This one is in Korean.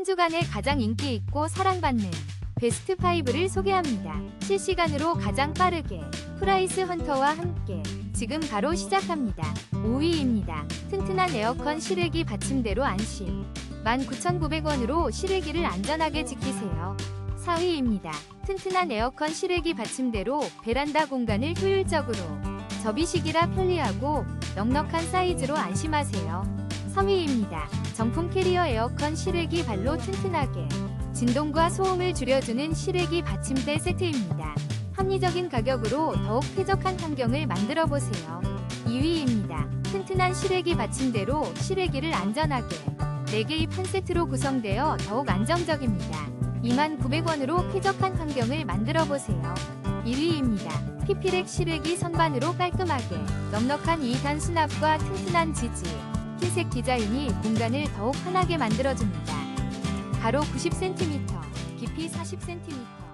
주간에 가장 인기 있고 사랑받는 베스트 5를 소개합니다. 실시간으로 가장 빠르게 프라이스 헌터와 함께 지금 바로 시작합니다. 5위입니다. 튼튼한 에어컨 실외기 받침대로 안심. 19,900원으로 실외기를 안전하게 지키세요. 4위입니다. 튼튼한 에어컨 실외기 받침대로 베란다 공간을 효율적으로 접이식이라 편리하고 넉넉한 사이즈로 안심하세요. 3위입니다. 정품 캐리어 에어컨 실외기 발로 튼튼하게 진동과 소음을 줄여주는 실외기 받침대 세트입니다. 합리적인 가격으로 더욱 쾌적한 환경을 만들어보세요. 2위입니다. 튼튼한 실외기 받침대로 실외기를 안전하게 4개의 한 세트로 구성되어 더욱 안정적입니다. 29,900원으로 쾌적한 환경을 만들어보세요. 1위입니다. 피피렉 실외기 선반으로 깔끔하게 넉넉한 2단 수납과 튼튼한 지지, 흰색 디자인이 공간을 더욱 환하게 만들어줍니다. 가로 90cm, 깊이 40cm.